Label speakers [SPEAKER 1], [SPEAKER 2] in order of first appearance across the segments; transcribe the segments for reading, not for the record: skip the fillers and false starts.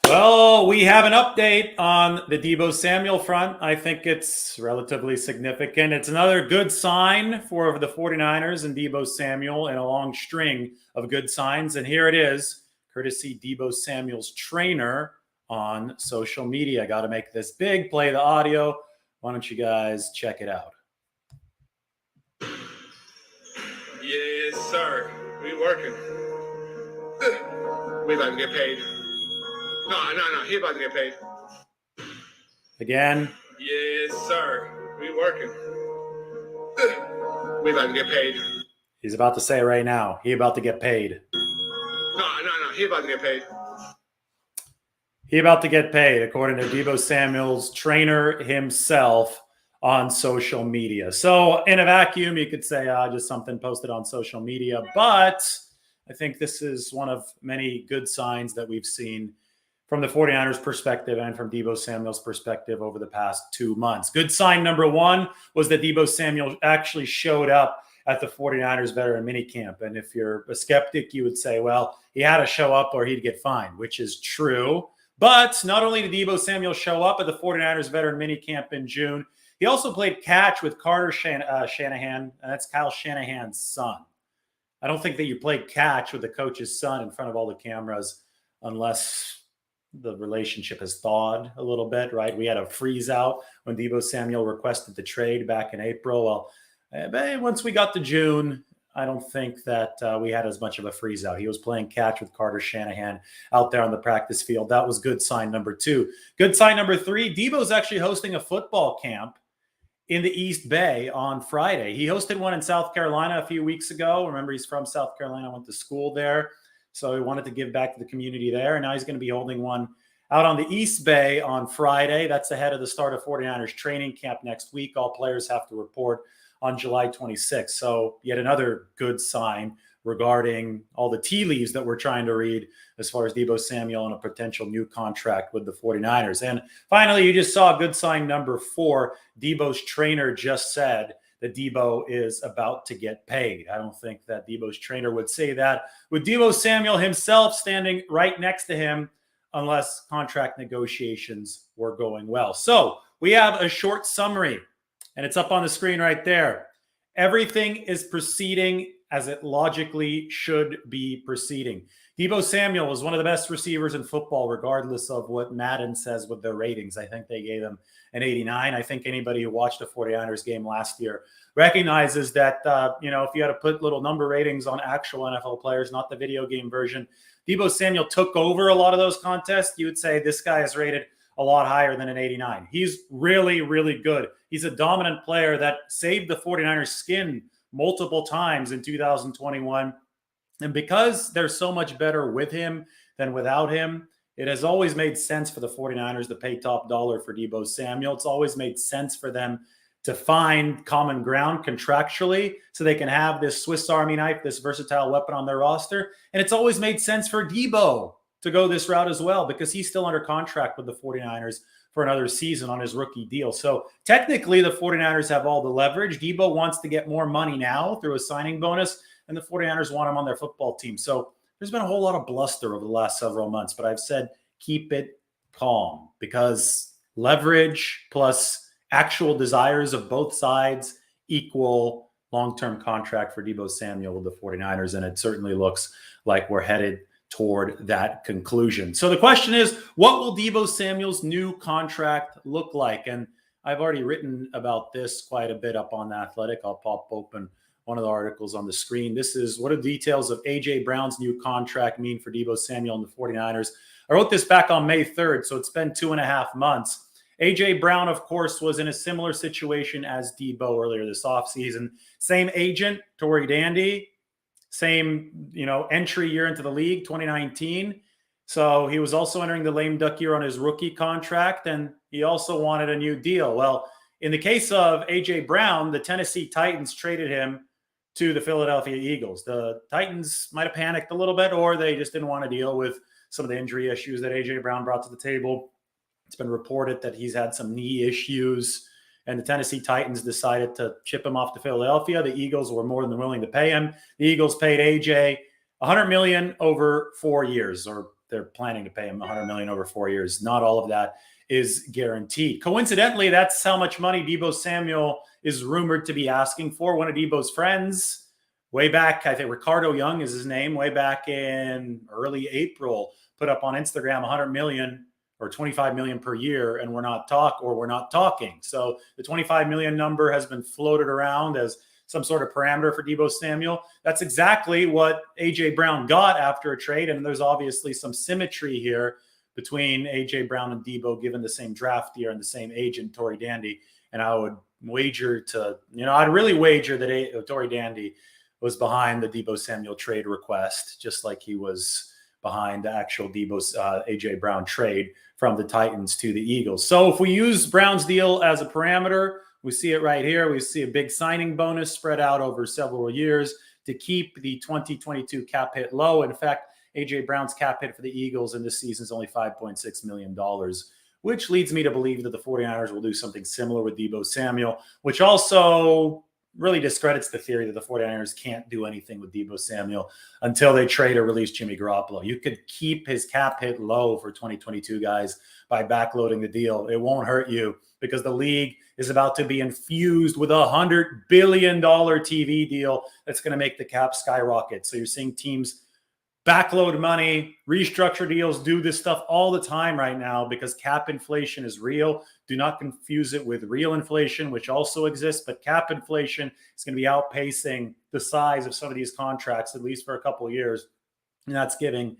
[SPEAKER 1] Well, we have an update on the Deebo Samuel front. I think it's relatively significant. It's another good sign for the 49ers and Deebo Samuel in a long string of good signs. And here it is, courtesy Deebo Samuel's trainer on social media. Got to make this big, play the audio. Why don't you guys check it out?
[SPEAKER 2] Yes, sir. We working. We about to get paid. No. He about to get paid.
[SPEAKER 1] Again.
[SPEAKER 2] Yes, sir. We working. We about to get paid.
[SPEAKER 1] He's about to say right now, he about to get paid.
[SPEAKER 2] No. He about to get paid.
[SPEAKER 1] He about to get paid, according to Deebo Samuel's trainer himself on social media. So in a vacuum, you could say just something posted on social media. But I think this is one of many good signs that we've seen from the 49ers perspective and from Deebo Samuel's perspective over the past 2 months. Good sign number one was that Deebo Samuel actually showed up at the 49ers veteran minicamp. And if you're a skeptic, you would say, well, he had to show up or he'd get fined, which is true. But not only did Deebo Samuel show up at the 49ers veteran minicamp in June, he also played catch with Carter Shanahan, and that's Kyle Shanahan's son. I don't think that you play catch with the coach's son in front of all the cameras unless the relationship has thawed a little bit, right? We had a freeze out when Deebo Samuel requested the trade back in April. Well, once we got to June, I don't think that we had as much of a freeze out. He was playing catch with Carter Shanahan out there on the practice field. That was good sign number two. Good sign number three, Deebo's actually hosting a football camp in the East Bay on Friday. He hosted one in South Carolina a few weeks ago. Remember, he's from South Carolina, went to school there. So he wanted to give back to the community there. And now he's going to be holding one out on the East Bay on Friday. That's ahead of the start of 49ers training camp next week. All players have to report on July 26th. So yet another good sign regarding all the tea leaves that we're trying to read as far as Deebo Samuel and a potential new contract with the 49ers. And finally, you just saw good sign number four. Deebo's trainer just said that Deebo is about to get paid. I don't think that Deebo's trainer would say that with Deebo Samuel himself standing right next to him unless contract negotiations were going well. So we have a short summary, and it's up on the screen right there. Everything is proceeding as it logically should be proceeding. Deebo Samuel was one of the best receivers in football, regardless of what Madden says with their ratings. I think they gave him an 89. I think anybody who watched the 49ers game last year recognizes that, if you had to put little number ratings on actual NFL players, not the video game version, Deebo Samuel took over a lot of those contests. You would say this guy is rated a lot higher than an 89. He's really, really good. He's a dominant player that saved the 49ers skin multiple times in 2021. And because they're so much better with him than without him, it has always made sense for the 49ers to pay top dollar for Deebo Samuel. It's always made sense for them to find common ground contractually so they can have this Swiss Army knife, this versatile weapon on their roster. And it's always made sense for Deebo to go this route as well because he's still under contract with the 49ers for another season on his rookie deal. So technically the 49ers have all the leverage. Deebo wants to get more money now through a signing bonus, and the 49ers want him on their football team. So there's been a whole lot of bluster over the last several months, but I've said keep it calm because leverage plus actual desires of both sides equal long-term contract for Deebo Samuel with the 49ers, and it certainly looks like we're headed toward that conclusion. So the question is, what will Deebo Samuel's new contract look like? And I've already written about this quite a bit up on The Athletic. I'll pop open one of the articles on the screen. This is what do details of A.J. Brown's new contract mean for Deebo Samuel and the 49ers. I wrote this back on May 3rd, so it's been 2.5 months. A.J. Brown, of course, was in a similar situation as Deebo earlier this offseason. Same agent, Tory Dandy. Same, entry year into the league, 2019. So he was also entering the lame duck year on his rookie contract, and he also wanted a new deal. Well, in the case of A.J. Brown, the Tennessee Titans traded him to the Philadelphia Eagles. The Titans might have panicked a little bit, or they just didn't want to deal with some of the injury issues that A.J. Brown brought to the table. It's been reported that he's had some knee issues, and the Tennessee Titans decided to ship him off to Philadelphia. The Eagles were more than willing to pay him. The Eagles paid AJ $100 million over 4 years, or they're planning to pay him $100 million over 4 years. Not all of that is guaranteed. Coincidentally, that's how much money Deebo Samuel is rumored to be asking for. One of Deebo's friends, way back, I think Ricardo Young is his name, way back in early April, put up on Instagram 100 million or 25 million per year, and we're not talking. So the 25 million number has been floated around as some sort of parameter for Deebo Samuel. That's exactly what A.J. Brown got after a trade, and there's obviously some symmetry here between A.J. Brown and Deebo, given the same draft year and the same agent, Tory Dandy. And I would wager I'd really wager that Tory Dandy was behind the Deebo Samuel trade request, just like he was behind the actual Deebo's A.J. Brown trade from the Titans to the Eagles. So if we use Brown's deal as a parameter, we see it right here. We see a big signing bonus spread out over several years to keep the 2022 cap hit low. In fact, A.J. Brown's cap hit for the Eagles in this season is only $5.6 million, which leads me to believe that the 49ers will do something similar with Deebo Samuel, which also really discredits the theory that the 49ers can't do anything with Deebo Samuel until they trade or release Jimmy Garoppolo. You could keep his cap hit low for 2022, guys, by backloading the deal. It won't hurt you because the league is about to be infused with $100 billion TV deal that's going to make the cap skyrocket. So you're seeing teams backload money, restructure deals, do this stuff all the time right now because cap inflation is real. Do not confuse it with real inflation, which also exists, but cap inflation is going to be outpacing the size of some of these contracts, at least for a couple of years. And that's giving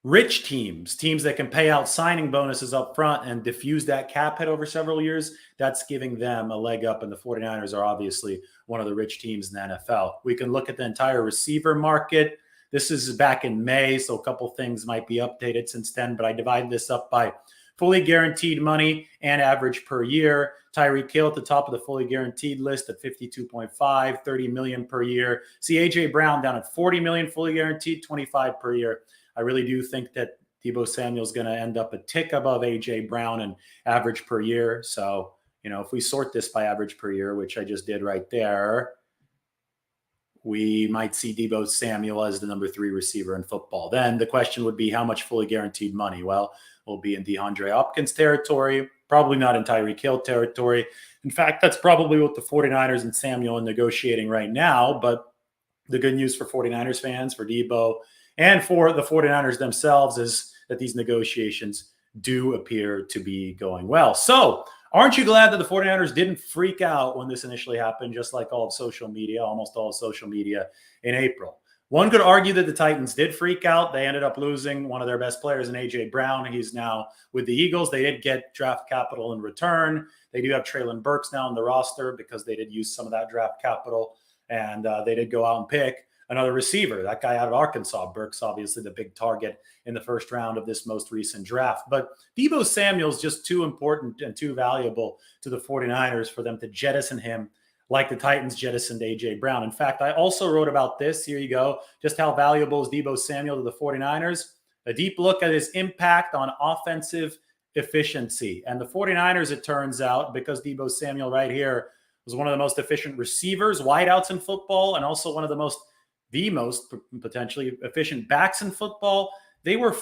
[SPEAKER 1] rich teams that can pay out signing bonuses up front and diffuse that cap hit over several years, that's giving them a leg up. And the 49ers are obviously one of the rich teams in the NFL. We can look at the entire receiver market. This is back in May, so a couple things might be updated since then, but I divided this up by fully guaranteed money and average per year. Tyreek Hill at the top of the fully guaranteed list at 52.5, 30 million per year. See A.J. Brown down at 40 million fully guaranteed, 25 per year. I really do think that Deebo Samuel is going to end up a tick above A.J. Brown and average per year. So, if we sort this by average per year, which I just did right there, we might see Deebo Samuel as the number 3 receiver in football. Then the question would be how much fully guaranteed money? Well, we'll be in DeAndre Hopkins territory, probably not in Tyreek Hill territory. In fact, that's probably what the 49ers and Samuel are negotiating right now. But the good news for 49ers fans, for Deebo, and for the 49ers themselves is that these negotiations do appear to be going well. So aren't you glad that the 49ers didn't freak out when this initially happened, just like all of social media, almost all of social media in April? One could argue that the Titans did freak out. They ended up losing one of their best players in A.J. Brown. He's now with the Eagles. They did get draft capital in return. They do have Treylon Burks now on the roster because they did use some of that draft capital, and they did go out and pick another receiver, that guy out of Arkansas. Burks, obviously the big target in the first round of this most recent draft. But Deebo Samuel is just too important and too valuable to the 49ers for them to jettison him like the Titans jettisoned A.J. Brown. In fact, I also wrote about this. Here you go. Just how valuable is Deebo Samuel to the 49ers? A deep look at his impact on offensive efficiency. And the 49ers, it turns out, because Deebo Samuel right here was one of the most efficient receivers, wideouts in football, and also one of the most potentially efficient backs in football. They were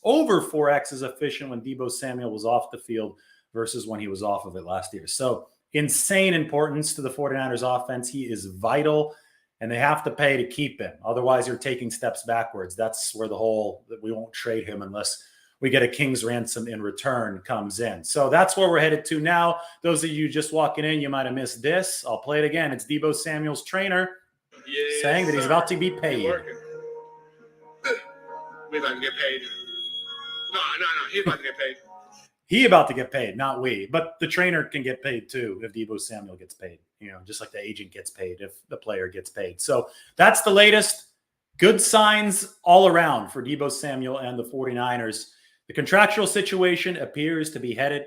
[SPEAKER 1] over 4x as efficient when Deebo Samuel was off the field versus when he was off of it last year. So insane importance to the 49ers offense. He is vital, and they have to pay to keep him. Otherwise, you're taking steps backwards. That's where the whole that we won't trade him unless we get a king's ransom in return comes in. So that's where we're headed to now. Those of you just walking in, you might have missed this. I'll play it again. It's Deebo Samuel's trainer saying that he's about to be paid.
[SPEAKER 2] We about to get paid. No, he's about to get paid.
[SPEAKER 1] He about to get paid, not we. But the trainer can get paid too if Deebo Samuel gets paid. Just like the agent gets paid if the player gets paid. So that's the latest. Good signs all around for Deebo Samuel and the 49ers. The contractual situation appears to be headed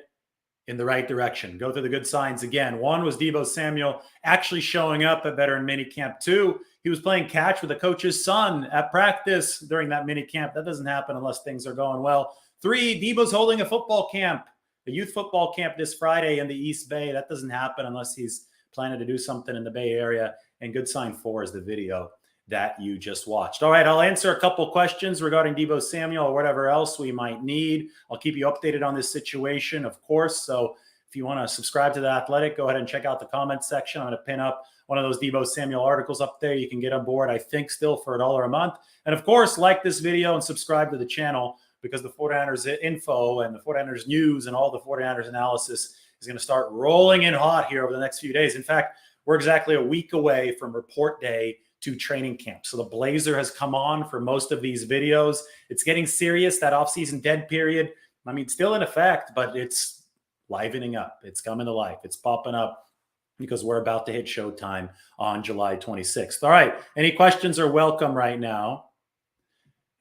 [SPEAKER 1] in the right direction. Go through the good signs again. One was Deebo Samuel actually showing up at veteran minicamp. 2, he was playing catch with the coach's son at practice during that minicamp. That doesn't happen unless things are going well. 3, Deebo's holding a football camp, a youth football camp this Friday in the East Bay. That doesn't happen unless he's planning to do something in the Bay Area. And good sign 4 is the video that you just watched. All right, I'll answer a couple questions regarding Deebo Samuel or whatever else we might need. I'll keep you updated on this situation, of course. So if you want to subscribe to The Athletic, go ahead and check out the comments section. I'm going to pin up one of those Deebo Samuel articles up there. You can get on board, I think, still for $1 a month. And of course, like this video and subscribe to the channel, because the 49ers info and the 49ers news and all the 49ers analysis is going to start rolling in hot here over the next few days. In fact, we're exactly a week away from report day to training camp. So the blazer has come on for most of these videos. It's getting serious, that offseason dead period. I mean, still in effect, but it's livening up. It's coming to life. It's popping up because we're about to hit showtime on July 26th. All right. Any questions are welcome right now.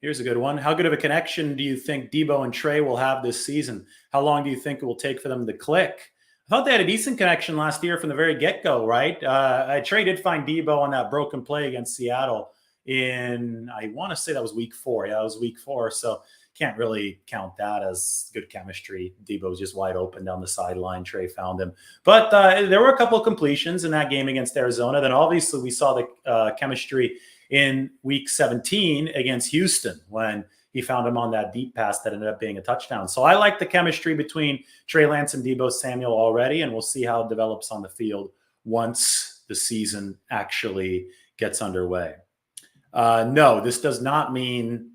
[SPEAKER 1] Here's a good one. How good of a connection do you think Deebo and Trey will have this season? How long do you think it will take for them to click? I thought they had a decent connection last year from the very get-go, right? Trey did find Deebo on that broken play against Seattle in, I want to say that was week 4. Yeah, it was week 4. So can't really count that as good chemistry. Deebo was just wide open down the sideline. Trey found him. But there were a couple of completions in that game against Arizona. Then obviously we saw the chemistry in week 17 against Houston when he found him on that deep pass that ended up being a touchdown. So I like the chemistry between Trey Lance and Deebo Samuel already, and we'll see how it develops on the field once the season actually gets underway. No, this does not mean,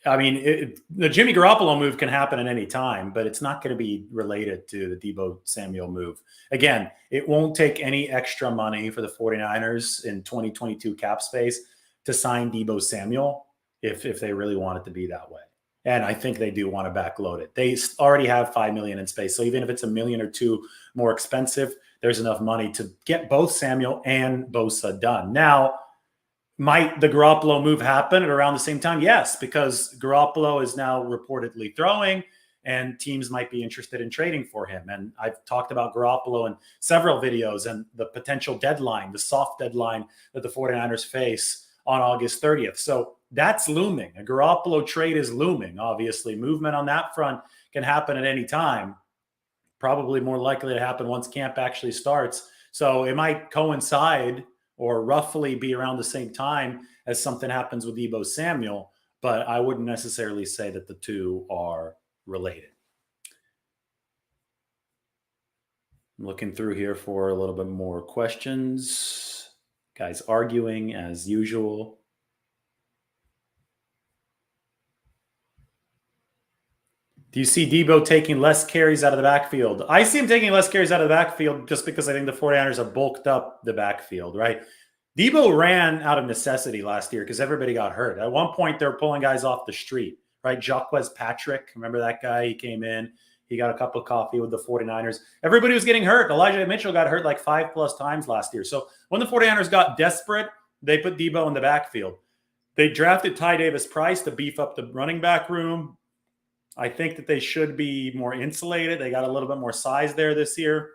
[SPEAKER 1] the Jimmy Garoppolo move can happen at any time, but it's not going to be related to the Deebo Samuel move. Again, it won't take any extra money for the 49ers in 2022 cap space to sign Deebo Samuel if they really want it to be that way. And I think they do want to backload it. They already have $5 million in space. So even if it's $1 million or $2 million more expensive, there's enough money to get both Samuel and Bosa done. Now, might the Garoppolo move happen at around the same time? Yes, because Garoppolo is now reportedly throwing and teams might be interested in trading for him. And I've talked about Garoppolo in several videos and the potential deadline, the soft deadline that the 49ers face on August 30th. So that's looming. A Garoppolo trade is looming, obviously. Movement on that front can happen at any time. Probably more likely to happen once camp actually starts. So it might coincide or roughly be around the same time as something happens with Deebo Samuel, but I wouldn't necessarily say that the two are related. I'm looking through here for a little bit more questions. Guys arguing as usual. Do you see Deebo taking less carries out of the backfield? I see him taking less carries out of the backfield just because I think the 49ers have bulked up the backfield, right? Deebo ran out of necessity last year because everybody got hurt. At one point, they were pulling guys off the street, right? Jacquez Patrick, remember that guy? He came in. He got a cup of coffee with the 49ers. Everybody was getting hurt. Elijah Mitchell got hurt like 5+ times last year. So when the 49ers got desperate, they put Deebo in the backfield. They drafted Ty Davis-Price to beef up the running back room. I think that they should be more insulated. They got a little bit more size there this year.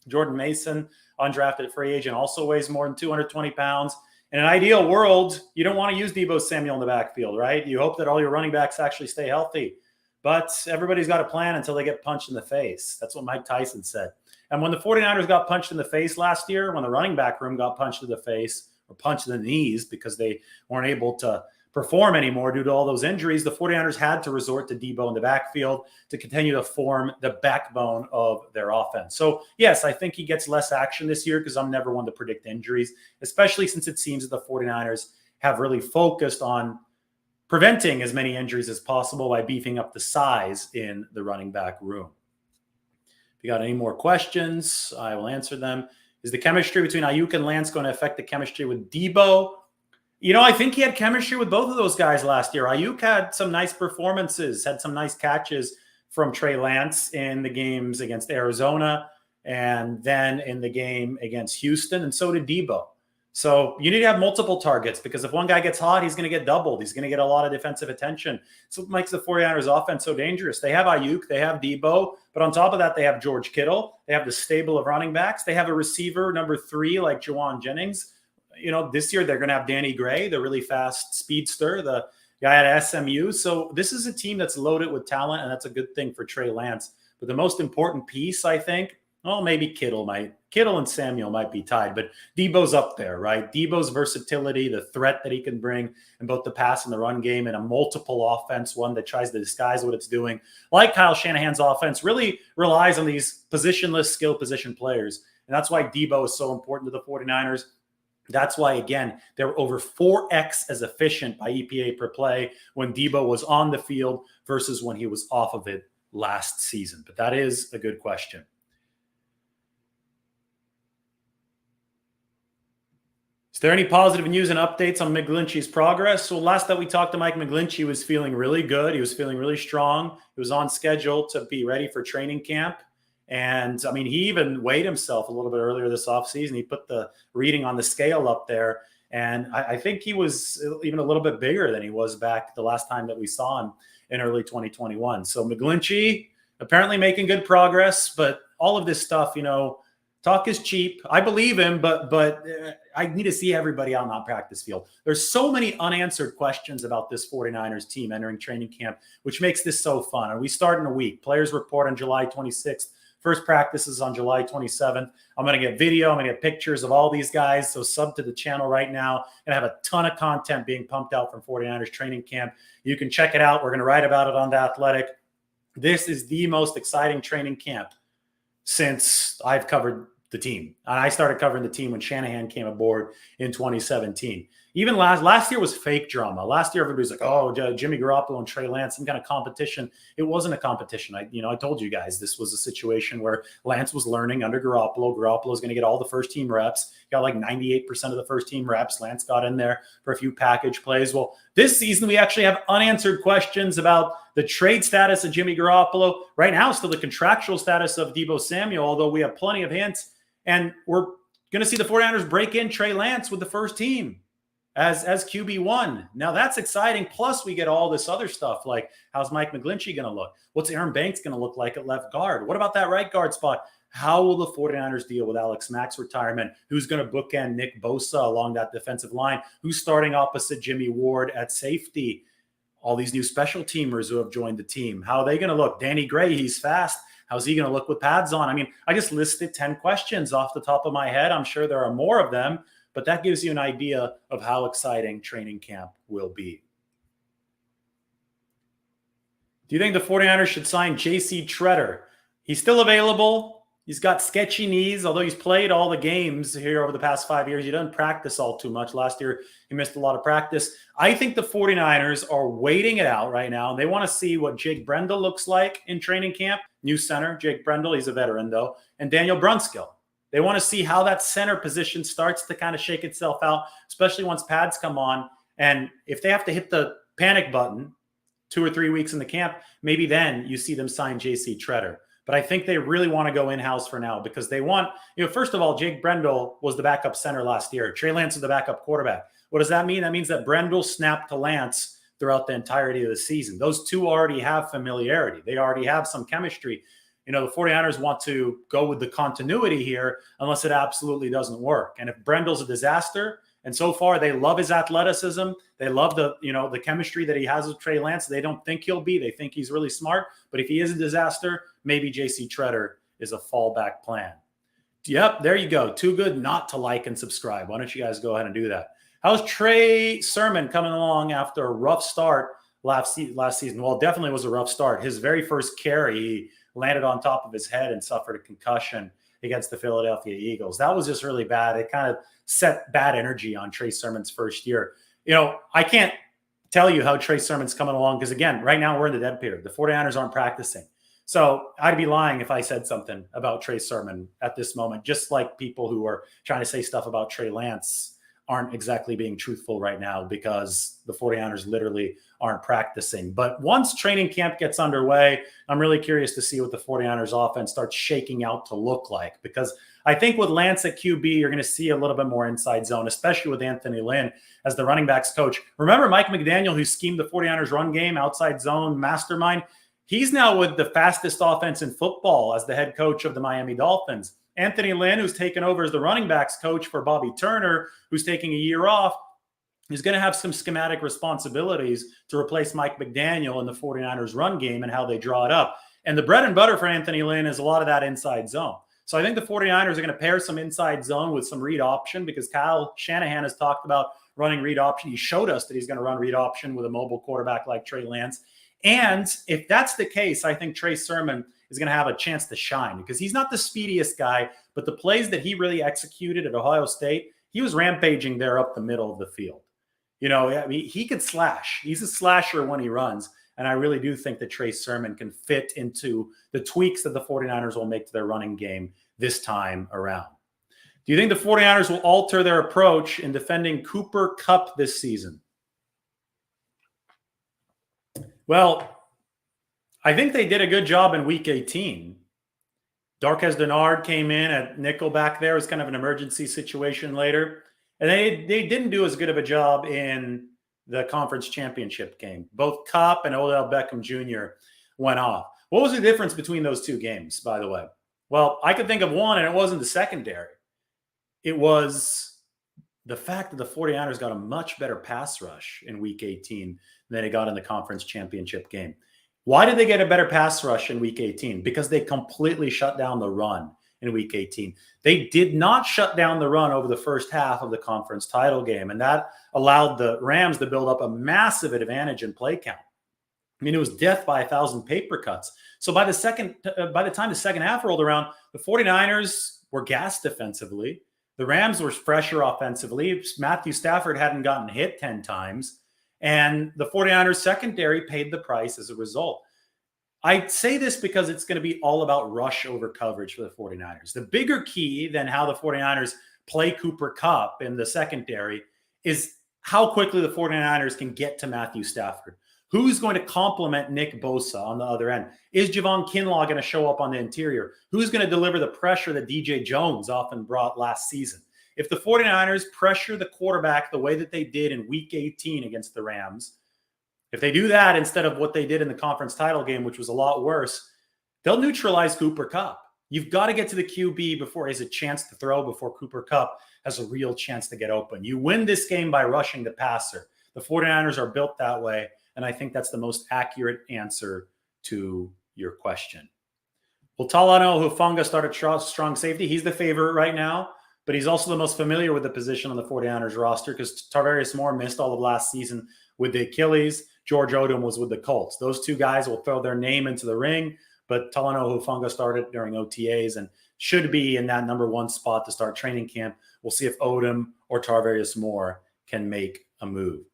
[SPEAKER 1] Jordan Mason, undrafted free agent, also weighs more than 220 pounds. In an ideal world, you don't want to use Deebo Samuel in the backfield, right? You hope that all your running backs actually stay healthy. But everybody's got a plan until they get punched in the face. That's what Mike Tyson said. And when the 49ers got punched in the face last year, when the running back room got punched in the face or punched in the knees because they weren't able to perform anymore due to all those injuries, the 49ers had to resort to Deebo in the backfield to continue to form the backbone of their offense. So, yes, I think he gets less action this year because I'm never one to predict injuries, especially since it seems that the 49ers have really focused on preventing as many injuries as possible by beefing up the size in the running back room. If you got any more questions, I will answer them. Is the chemistry between Aiyuk and Lance going to affect the chemistry with Deebo? You know, I think he had chemistry with both of those guys last year. Aiyuk had some nice performances, had some nice catches from Trey Lance in the games against Arizona and then in the game against Houston, and so did Deebo. So you need to have multiple targets because if one guy gets hot, he's going to get doubled. He's going to get a lot of defensive attention. So it makes the 49ers offense so dangerous. They have Aiyuk, they have Deebo, but on top of that, they have George Kittle. They have the stable of running backs. They have a receiver, number 3, like Juwan Jennings. You know, this year they're going to have Danny Gray, the really fast speedster, the guy at SMU. So this is a team that's loaded with talent, and that's a good thing for Trey Lance. But the most important piece, I think, Well, maybe Kittle and Samuel might be tied, but Deebo's up there, right? Deebo's versatility, the threat that he can bring in both the pass and the run game, and a multiple offense, one that tries to disguise what it's doing, like Kyle Shanahan's offense, really relies on these positionless skill position players. And that's why Deebo is so important to the 49ers. That's why, again, they're over 4x as efficient by EPA per play when Deebo was on the field versus when he was off of it last season. But that is a good question. Is there any positive news and updates on McGlinchey's progress? So last that we talked to Mike McGlinchey, he was feeling really good. He was feeling really strong. He was on schedule to be ready for training camp. And, I mean, he even weighed himself a little bit earlier this offseason. He put the reading on the scale up there. And I think he was even a little bit bigger than he was back the last time that we saw him in early 2021. So McGlinchey apparently making good progress. But all of this stuff, you know, talk is cheap. I believe him, but I need to see everybody out on that practice field. There's so many unanswered questions about this 49ers team entering training camp, which makes this so fun. And we start in a week. Players report on July 26th. First practice is on July 27th. I'm going to get video. I'm going to get pictures of all these guys. So sub to the channel right now. And I have a ton of content being pumped out from 49ers training camp. You can check it out. We're going to write about it on The Athletic. This is the most exciting training camp since I've covered the team. And I started covering the team when Shanahan came aboard in 2017. Even last year was fake drama. Last year, everybody's like, oh, Jimmy Garoppolo and Trey Lance, some kind of competition. It wasn't a competition. I told you guys this was a situation where Lance was learning under Garoppolo. Garoppolo's going to get all the first team reps. Got like 98% of the first team reps. Lance got in there for a few package plays. Well, this season, we actually have unanswered questions about the trade status of Jimmy Garoppolo. Right now, still the contractual status of Deebo Samuel, although we have plenty of hints. And we're going to see the 49ers break in Trey Lance with the first team as QB1. Now that's exciting. Plus we get all this other stuff like how's Mike McGlinchey going to look? What's Aaron Banks going to look like at left guard? What about that right guard spot? How will the 49ers deal with Alex Mack's retirement? Who's going to bookend Nick Bosa along that defensive line? Who's starting opposite Jimmy Ward at safety? All these new special teamers who have joined the team. How are they going to look? Danny Gray, he's fast. How's he going to look with pads on? I mean, I just listed 10 questions off the top of my head. I'm sure there are more of them, but that gives you an idea of how exciting training camp will be. Do you think the 49ers should sign JC Tretter? He's still available. He's got sketchy knees, although he's played all the games here over the past 5 years. He doesn't practice all too much. Last year, he missed a lot of practice. I think the 49ers are waiting it out right now. They want to see what Jake Brendel looks like in training camp. New center, Jake Brendel. He's a veteran, though. And Daniel Brunskill. They want to see how that center position starts to kind of shake itself out, especially once pads come on. And if they have to hit the panic button 2 or 3 weeks in the camp, maybe then you see them sign JC Tretter. But I think they really want to go in-house for now because they want, first of all, Jake Brendel was the backup center last year. Trey Lance is the backup quarterback. What does that mean? That means that Brendel snapped to Lance throughout the entirety of the season. Those two already have familiarity. They already have some chemistry. The 49ers want to go with the continuity here unless it absolutely doesn't work. And if Brendel's a disaster, and so far they love his athleticism, they love the chemistry that he has with Trey Lance. They don't think he'll be. They think he's really smart. But if he is a disaster, maybe JC Tretter is a fallback plan. Yep, there you go. Too good not to like and subscribe. Why don't you guys go ahead and do that? How's Trey Sermon coming along after a rough start last season? Well, it definitely was a rough start. His very first carry, he landed on top of his head and suffered a concussion against the Philadelphia Eagles. That was just really bad. It kind of set bad energy on Trey Sermon's first year. I can't tell you how Trey Sermon's coming along because, again, right now we're in the dead period. The 49ers aren't practicing. So I'd be lying if I said something about Trey Sermon at this moment, just like people who are trying to say stuff about Trey Lance aren't exactly being truthful right now because the 49ers literally aren't practicing. But once training camp gets underway, I'm really curious to see what the 49ers offense starts shaking out to look like, because I think with Lance at QB, you're going to see a little bit more inside zone, especially with Anthony Lynn as the running backs coach. Remember Mike McDaniel, who schemed the 49ers run game, outside zone mastermind? He's now with the fastest offense in football as the head coach of the Miami Dolphins. Anthony Lynn, who's taken over as the running backs coach for Bobby Turner, who's taking a year off, is going to have some schematic responsibilities to replace Mike McDaniel in the 49ers run game and how they draw it up. And the bread and butter for Anthony Lynn is a lot of that inside zone. So I think the 49ers are going to pair some inside zone with some read option because Kyle Shanahan has talked about running read option. He showed us that he's going to run read option with a mobile quarterback like Trey Lance. And if that's the case, I think Trey Sermon is going to have a chance to shine because he's not the speediest guy, but the plays that he really executed at Ohio State, he was rampaging there up the middle of the field. You know, I mean, he could slash. He's a slasher when he runs. And I really do think that Trey Sermon can fit into the tweaks that the 49ers will make to their running game this time around. Do you think the 49ers will alter their approach in defending Cooper Kupp this season? Well, I think they did a good job in Week 18. Darqueze Dennard came in at nickel back there. It was kind of an emergency situation later. And they didn't do as good of a job in the conference championship game. Both Kupp and Odell Beckham Jr. went off. What was the difference between those two games, by the way? Well, I could think of one, and it wasn't the secondary. It was the fact that the 49ers got a much better pass rush in Week 18 than they got in the conference championship game. Why did they get a better pass rush in Week 18? Because they completely shut down the run in Week 18. They did not shut down the run over the first half of the conference title game, and that allowed the Rams to build up a massive advantage in play count. I mean, it was death by 1,000 paper cuts. So by the time the second half rolled around, the 49ers were gassed defensively. The Rams were fresher offensively. Matthew Stafford hadn't gotten hit 10 times. And the 49ers secondary paid the price as a result. I say this because it's going to be all about rush over coverage for the 49ers. The bigger key than how the 49ers play Cooper Kupp in the secondary is how quickly the 49ers can get to Matthew Stafford. Who's going to complement Nick Bosa on the other end? Is Javon Kinlaw going to show up on the interior? Who's going to deliver the pressure that DJ Jones often brought last season? If the 49ers pressure the quarterback the way that they did in Week 18 against the Rams, if they do that instead of what they did in the conference title game, which was a lot worse, they'll neutralize Cooper Kupp. You've got to get to the QB before he has a chance to throw, before Cooper Kupp has a real chance to get open. You win this game by rushing the passer. The 49ers are built that way, and I think that's the most accurate answer to your question. Well, Talanoa Hufanga started strong safety. He's the favorite right now, but he's also the most familiar with the position on the 49ers roster because Tarvarius Moore missed all of last season with the Achilles. George Odom was with the Colts. Those two guys will throw their name into the ring, but Talanoa Hufanga started during OTAs and should be in that number one spot to start training camp. We'll see if Odom or Tarvarius Moore can make a move.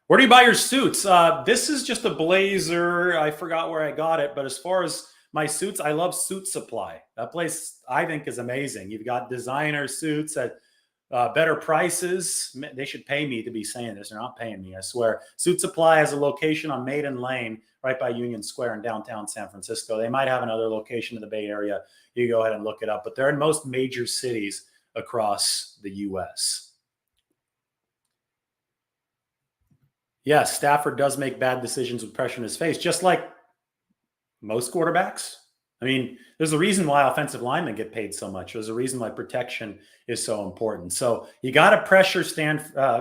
[SPEAKER 1] Where do you buy your suits? This is just a blazer. I forgot where I got it, but as far as my suits, I love Suit Supply. That place, I think, is amazing. You've got designer suits at better prices. They should pay me to be saying this. They're not paying me, I swear. Suit Supply has a location on Maiden Lane right by Union Square in downtown San Francisco. They might have another location in the Bay Area. You go ahead and look it up. But they're in most major cities across the U.S. Yes, Stafford does make bad decisions with pressure in his face, just like most quarterbacks. I mean, there's a reason why offensive linemen get paid so much. There's a reason why protection is so important. So you got to pressure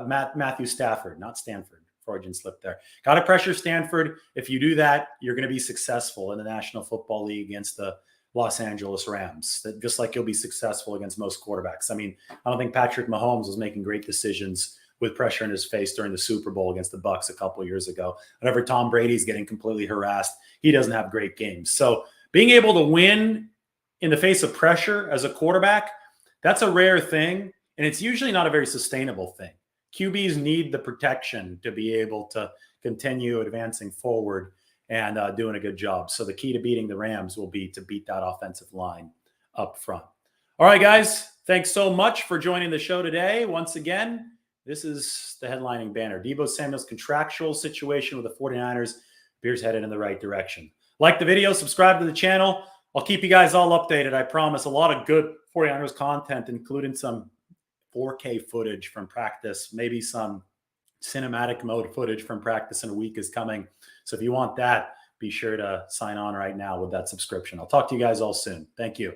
[SPEAKER 1] Matthew Stafford, not Stanford. Freudian slip there. Got to pressure Stanford. If you do that, you're going to be successful in the National Football League against the Los Angeles Rams, just like you'll be successful against most quarterbacks. I mean, I don't think Patrick Mahomes was making great decisions with pressure in his face during the Super Bowl against the Bucs a couple of years ago. Whenever Tom Brady's getting completely harassed, he doesn't have great games. So being able to win in the face of pressure as a quarterback, that's a rare thing, and it's usually not a very sustainable thing. QBs need the protection to be able to continue advancing forward and doing a good job. So the key to beating the Rams will be to beat that offensive line up front. All right, guys, thanks so much for joining the show today. Once again, this is the headlining banner. Deebo Samuel's contractual situation with the 49ers appears headed in the right direction. Like the video, subscribe to the channel. I'll keep you guys all updated. I promise. A lot of good 49ers content, including some 4K footage from practice, maybe some cinematic mode footage from practice in a week is coming. So if you want that, be sure to sign on right now with that subscription. I'll talk to you guys all soon. Thank you.